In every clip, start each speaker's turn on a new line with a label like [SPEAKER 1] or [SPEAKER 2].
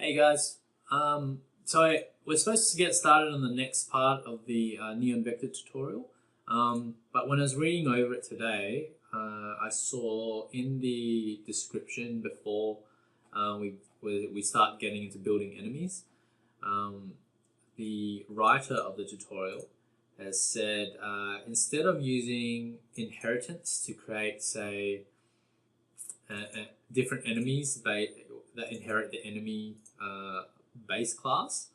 [SPEAKER 1] Hey guys, so we're supposed to get started on the next part of the neon vector tutorial, but when I was reading over it today, I saw in the description before we start getting into building enemies, the writer of the tutorial has said instead of using inheritance to create, say, different enemies that inherit the enemy base class,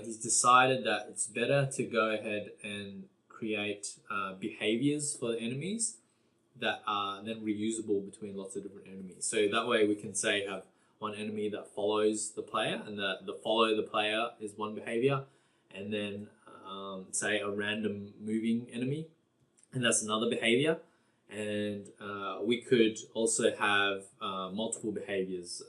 [SPEAKER 1] he's decided that it's better to go ahead and create behaviors for the enemies that are then reusable between lots of different enemies. So that way we can say have one enemy that follows the player, and the follow the player is one behavior, and then say a random moving enemy, and that's another behavior. And we could also have multiple behaviors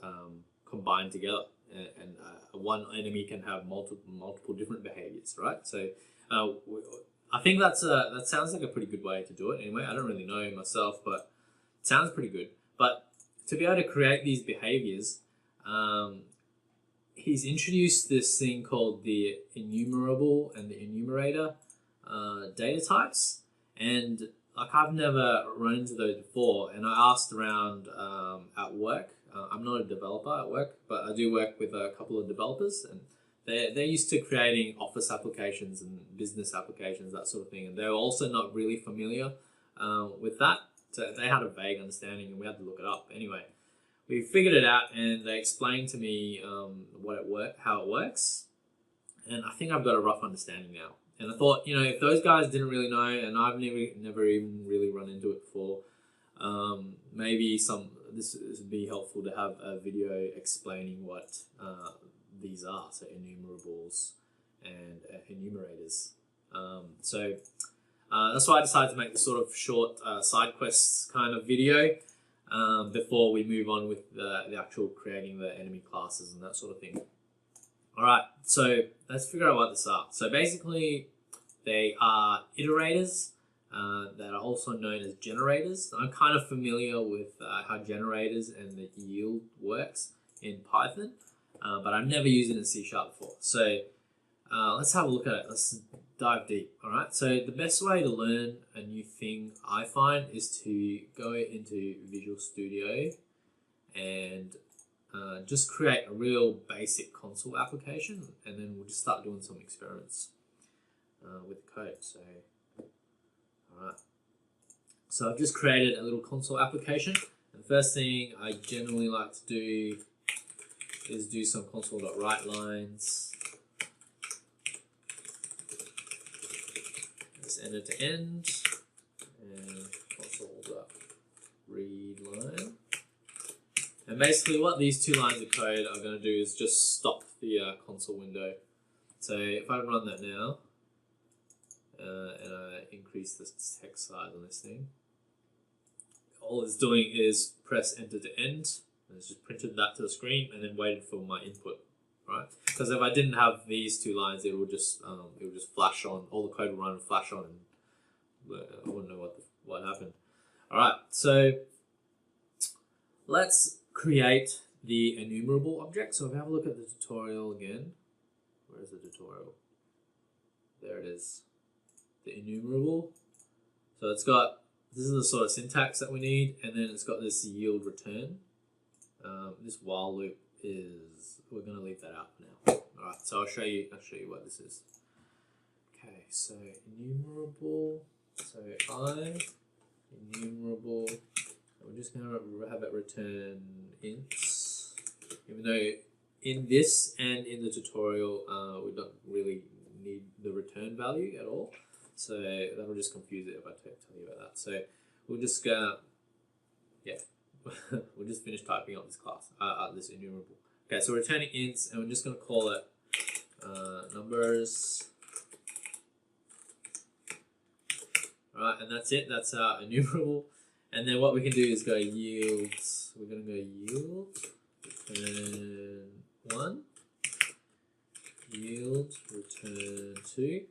[SPEAKER 1] combined together, and one enemy can have multiple different behaviors, right? So I think that sounds like a pretty good way to do it. Anyway, I don't really know myself, but it sounds pretty good. But to be able to create these behaviors, he's introduced this thing called the enumerable and the enumerator data types, and like I've never run into those before, and I asked around at work. I'm not a developer at work, but I do work with a couple of developers, and they're used to creating office applications and business applications, that sort of thing, and they're also not really familiar with that. So they had a vague understanding, and we had to look it up. Anyway, we figured it out, and they explained to me how it works, and I think I've got a rough understanding now. And I thought, if those guys didn't really know, and I've never even really run into it before, maybe this would be helpful to have a video explaining what these are, so enumerables and enumerators. So that's why I decided to make this sort of short side quests kind of video before we move on with the actual creating the enemy classes and that sort of thing. Alright, so let's figure out what this are. So basically, they are iterators that are also known as generators. I'm kind of familiar with how generators and the yield works in Python, but I've never used it in C# before. So let's have a look at it. Let's dive deep. Alright, so the best way to learn a new thing, I find, is to go into Visual Studio and just create a real basic console application, and then we'll just start doing some experiments with the code. So, alright. So I've just created a little console application, and the first thing I generally like to do is do some console.writeLines. It's end to end, and console.readLine. And basically what these two lines of code are going to do is just stop the console window. So if I run that now, and I increase the text size on this thing, all it's doing is press enter to end, and it's just printed that to the screen and then waited for my input, right? Because if I didn't have these two lines, it would just flash on, all the code would run and flash on, and I wouldn't know what happened. All right, so let's create the enumerable object. So if we have a look at the tutorial again, where's the tutorial? There it is, the enumerable. So it's got, this is the sort of syntax that we need, and then it's got this yield return. This while loop is, we're going to leave that out for now. All right, so I'll show you what this is. Okay, so enumerable. So enumerable. We're just going to have it return ints, even though in this and in the tutorial we don't really need the return value at all. So that'll just confuse it if I tell you about that. So we'll just we'll just finish typing up this class, this enumerable. Okay, so we're returning ints, and we're just going to call it numbers. All right, and that's it. That's our enumerable. And then what we can do is go yields. We're going to go yield, return 1, yield, return 2,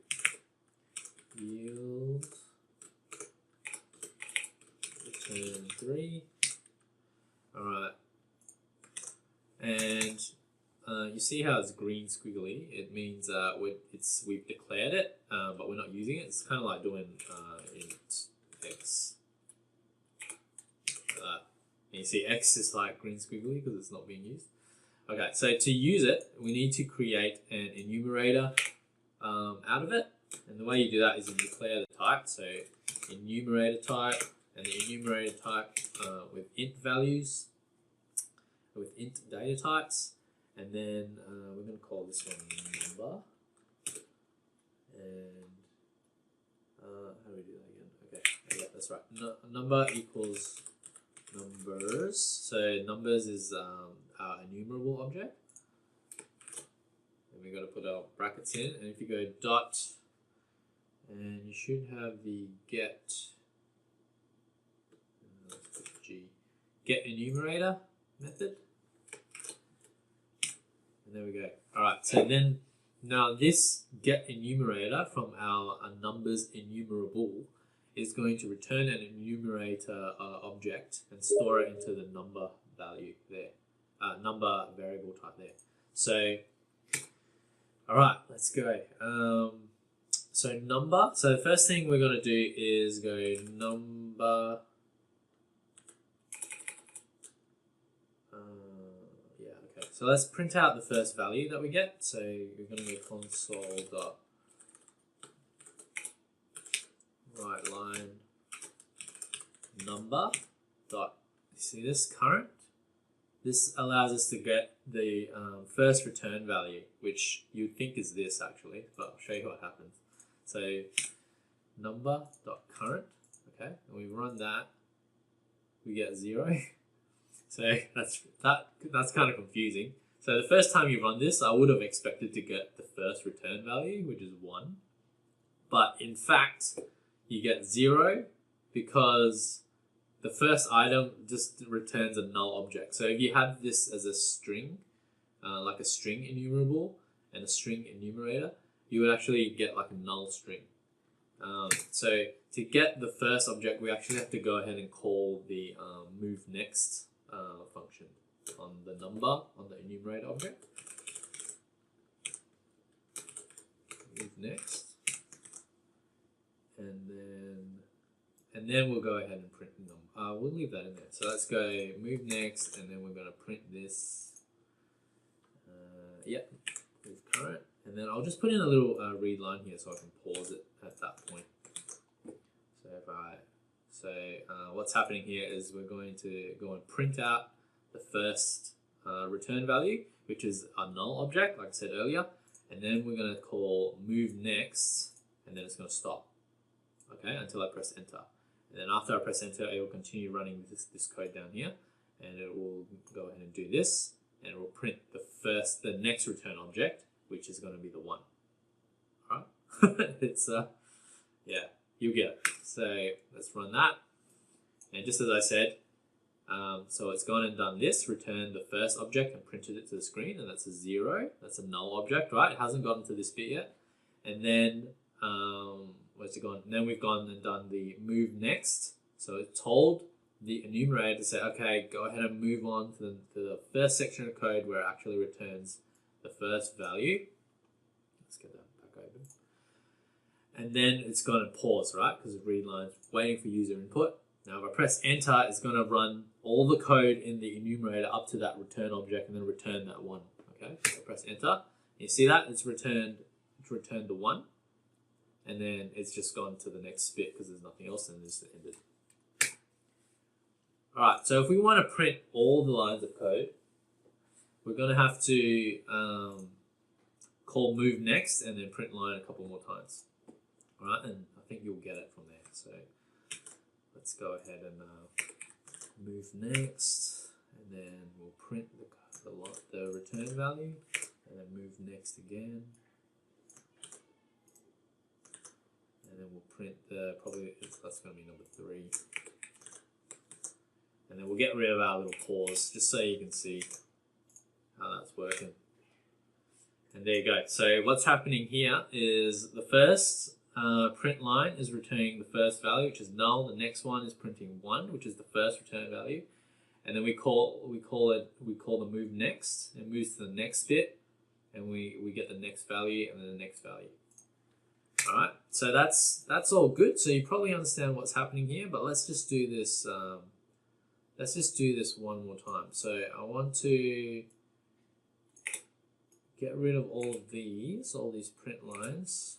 [SPEAKER 1] yield, return 3. All right. And you see how it's green squiggly? It means we've declared it, but we're not using it. It's kind of like doing int x. And you see x is like green squiggly because it's not being used. Okay, so to use it, we need to create an enumerator out of it. And the way you do that is you declare the type. So enumerator type, and the enumerator type with int values, with int data types. And then we're going to call this one number. And how do we do that again? Okay, yeah, that's right. Number equals numbers. So numbers is our enumerable object. And we've got to put our brackets in. And if you go dot, and you should have the get enumerator method. And there we go. Alright, so then now this get enumerator from our numbers enumerable is going to return an enumerator object and store it into the number value there, number variable type there. So, alright, let's go. So number, so the first thing we're going to do is go number, so let's print out the first value that we get. So we're going to go console dot write line number dot, you see this current? This allows us to get the first return value, which you'd think is this actually, but I'll show you what happens. So number dot current, okay, and we run that, we get 0. So that's kind of confusing. So the first time you run this, I would have expected to get the first return value, which is 1. But in fact, you get 0 because the first item just returns a null object. So if you have this as a string, like a string enumerable and a string enumerator, you would actually get like a null string. So to get the first object, we actually have to go ahead and call the move next function on the number, on the enumerator object. Move next, and then we'll go ahead and print the number. We'll leave that in there. So let's go move next, and then we're going to print this. Yep, move current, and then I'll just put in a little read line here so I can pause it at that point. So what's happening here is we're going to go and print out the first return value, which is a null object, like I said earlier, and then we're going to call move next, and then it's going to stop, okay, until I press enter. And then after I press enter, it will continue running this code down here, and it will go ahead and do this, and it will print the next return object, which is going to be the 1. All right, it's yeah, you get it. So let's run that, and just as I said, so it's gone and done this, returned the first object and printed it to the screen, and that's a 0. That's a null object, right? It hasn't gotten to this bit yet. And then where's it gone? And then we've gone and done the move next. So it told the enumerator to say, okay, go ahead and move on to the first section of code where it actually returns the first value. Let's get that back open. And then it's going to pause, right? Because it's read lines waiting for user input. Now if I press enter, it's going to run all the code in the enumerator up to that return object and then return that 1. Okay, so I press enter. You see that? It's returned the 1. And then it's just gone to the next bit because there's nothing else and it's ended. Alright, so if we want to print all the lines of code, we're going to have to call move next and then print line a couple more times. Alright, and I think you'll get it from there. So let's go ahead and move next, and then we'll print the return value, and then move next again, and then we'll print that's going to be number 3, and then we'll get rid of our little pause just so you can see how that's working. And there you go. So what's happening here is the first print line is returning the first value, which is null. The next one is printing 1, which is the first return value. and then we call the move next. It moves to the next bit, and we get the next value and then the next value. All right, so that's all good. So you probably understand what's happening here, but let's just do this. Let's just do this one more time. So I want to get rid of all these print lines.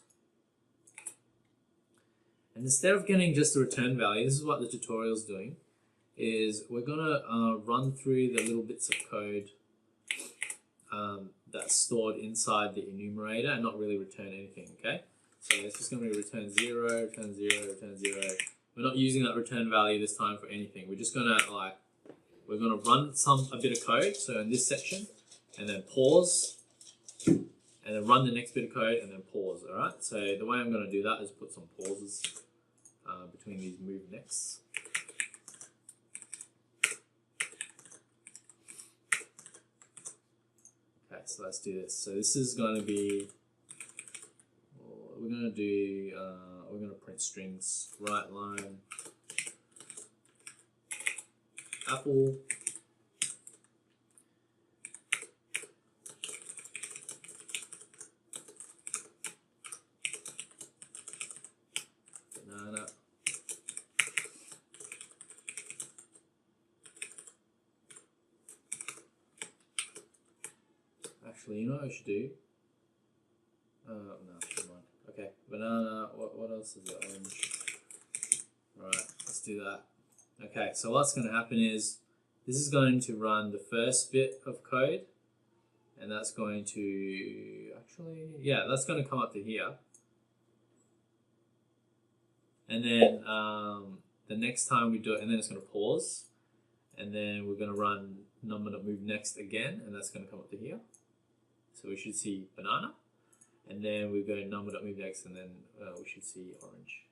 [SPEAKER 1] And instead of getting just the return value, this is what the tutorial is doing, is we're gonna run through the little bits of code that's stored inside the enumerator and not really return anything, okay? So it's just gonna be return 0, return 0, return 0. We're not using that return value this time for anything. We're just gonna we're gonna run a bit of code, so in this section, and then pause, and then run the next bit of code and then pause, all right? So the way I'm gonna do that is put some pauses between these move nexts. Okay, so let's do this. So this is gonna be, we're gonna print strings, right line, apple, banana, actually, you know what I should do? No, never mind. Okay, banana, what else is it? Orange. Alright, let's do that. Okay, so what's going to happen is this is going to run the first bit of code, and that's going to that's going to come up to here. And then the next time we do it, and then it's going to pause, and then we're going to run move next again, and that's going to come up to here. So we should see banana, and then we go move next, and then we should see orange.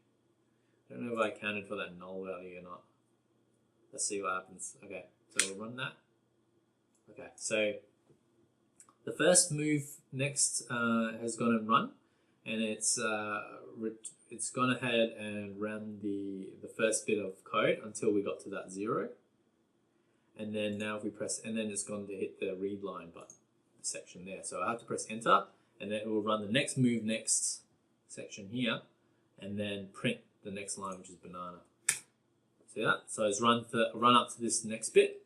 [SPEAKER 1] I don't know if I accounted for that null value or not. Let's see what happens. Okay, so we'll run that. Okay, so the first move next has gone and run, and it's gone ahead and ran the first bit of code until we got to that 0. And then now if we press, and then it's gone to hit the read line button section there. So I have to press enter, and then it will run the next move next section here, and then print the next line, which is banana. See that? So it's run up to this next bit,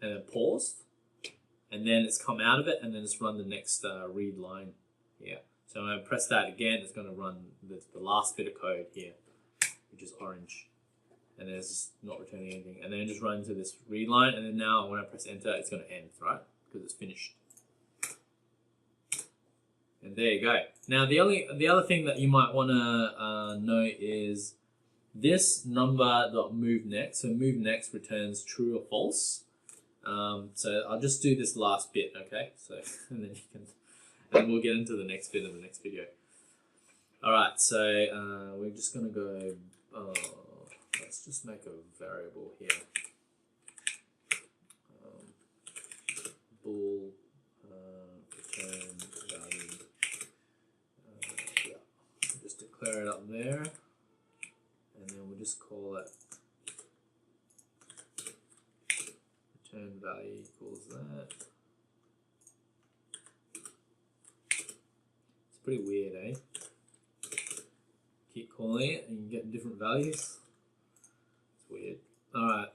[SPEAKER 1] and then paused, and then it's come out of it, and then it's run the next read line here. So when I press that again, it's going to run the last bit of code here, which is orange, and then it's just not returning anything. And then it just runs to this read line, and then now when I press enter, it's going to end, right? Because it's finished. And there you go. Now the other thing that you might want to know is this number.move next. So move next returns true or false. So I'll just do this last bit, okay? So and then we'll get into the next bit of the next video. All right. So we're just gonna go. Let's just make a variable here. Bool return value. Just declare it up there, and then we'll just call it return value equals that. It's pretty weird, eh? Keep calling it and you get different values. It's weird. Alright.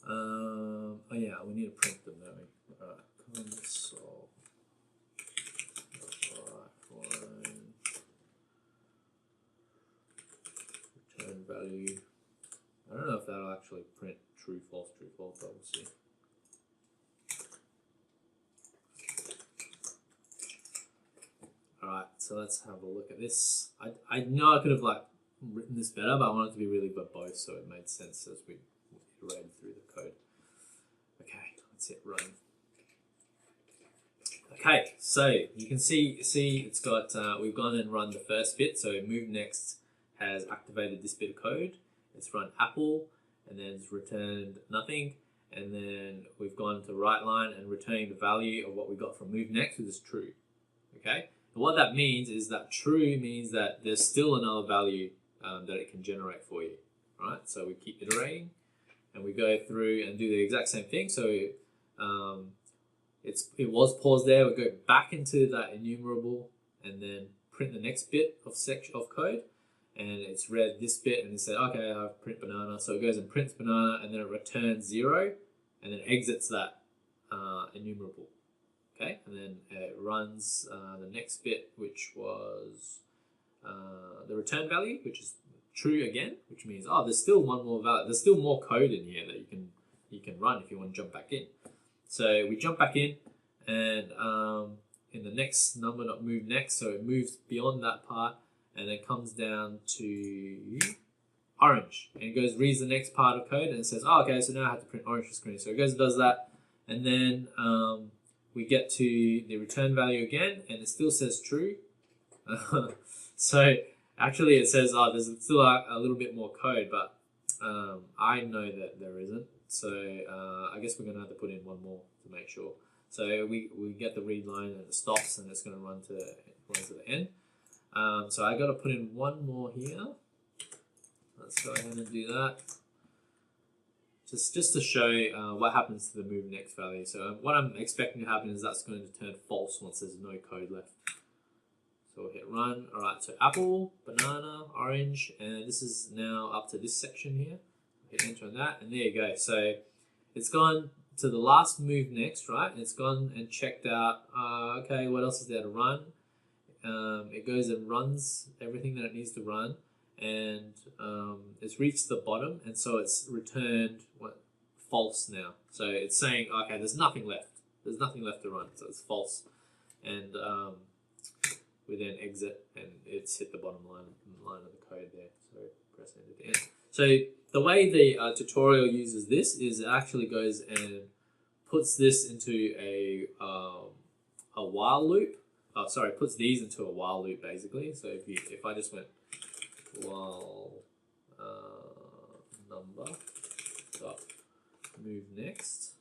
[SPEAKER 1] Oh yeah, we need to print them, don't we? Alright, console. Return value. I don't know if that'll actually print true, false, but we'll see. Alright, so let's have a look at this. I know I could have written this better, but I wanted it to be really verbose, so it made sense as we iterated through the code. Okay, let's hit run. Okay, so you can see it's got we've gone and run the first bit. So move next has activated this bit of code. It's run apple, and then it's returned nothing, and then we've gone to right line and returning the value of what we got from move next, which is true. Okay, and what that means is that true means that there's still another value that it can generate for you. right? So we keep iterating, and we go through and do the exact same thing. So it was paused there. We go back into that enumerable and then print the next bit of code, and it's read this bit and it said, okay, I have print banana. So it goes and prints banana, and then it returns 0, and then exits that enumerable. Okay, and then it runs the next bit, which was the return value, which is true again, which means there's still one more value. There's still more code in here that you can run if you want to jump back in. So we jump back in, and in the next move next, so it moves beyond that part, and then comes down to orange, and it goes reads the next part of code, and it says, okay, so now I have to print orange screen. So it goes and does that, and then we get to the return value again, and it still says true. So actually it says, there's still a little bit more code, but I know that there isn't. So I guess we're going to have to put in one more to make sure. So we get the read line, and it stops, and it's going to run to the end. So I got to put in one more here. Let's go ahead and do that. Just to show what happens to the move next value. So what I'm expecting to happen is that's going to turn false once there's no code left. So we'll hit run. All right, so apple, banana, orange, and this is now up to this section here. Hit enter on that, and there you go. So it's gone to the last move next, right? And it's gone and checked out, okay, what else is there to run? It goes and runs everything that it needs to run, and it's reached the bottom, and so it's returned false now. So it's saying, okay, there's nothing left. There's nothing left to run, so it's false. And we then exit, and it's hit the bottom line of the code there. So press enter to end. So the way the tutorial uses this is it actually goes and puts this into a while loop. Puts these into a while loop basically. So if I just went while number dot move next.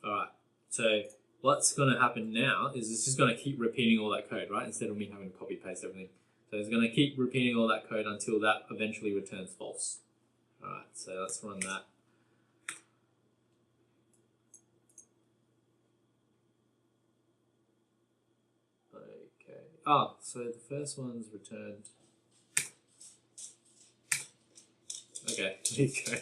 [SPEAKER 1] Alright, so what's going to happen now is it's just going to keep repeating all that code, right? Instead of me having to copy paste everything. So it's going to keep repeating all that code until that eventually returns false. Alright, so let's run that. Okay. So the first one's returned. Okay, there you go.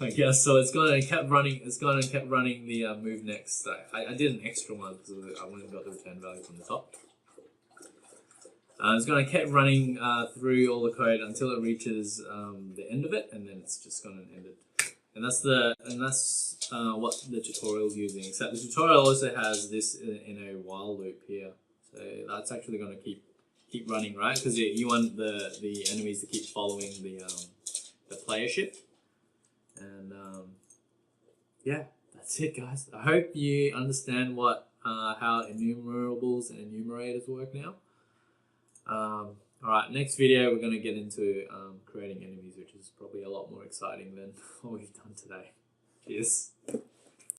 [SPEAKER 1] I guess so. It's gone and kept running. It's gone and kept running the move next. So I did an extra one because I wanted to got the return value from the top. It's going to keep running through all the code until it reaches the end of it, and then it's just gone and ended. And that's what the tutorial is using. Except the tutorial also has this in a while loop here. So that's actually going to keep running, right? Because you want the enemies to keep following the player ship. And yeah, that's it, guys. I hope you understand how enumerables and enumerators work now. Alright, next video we're going to get into creating enemies, which is probably a lot more exciting than what we've done today. Cheers.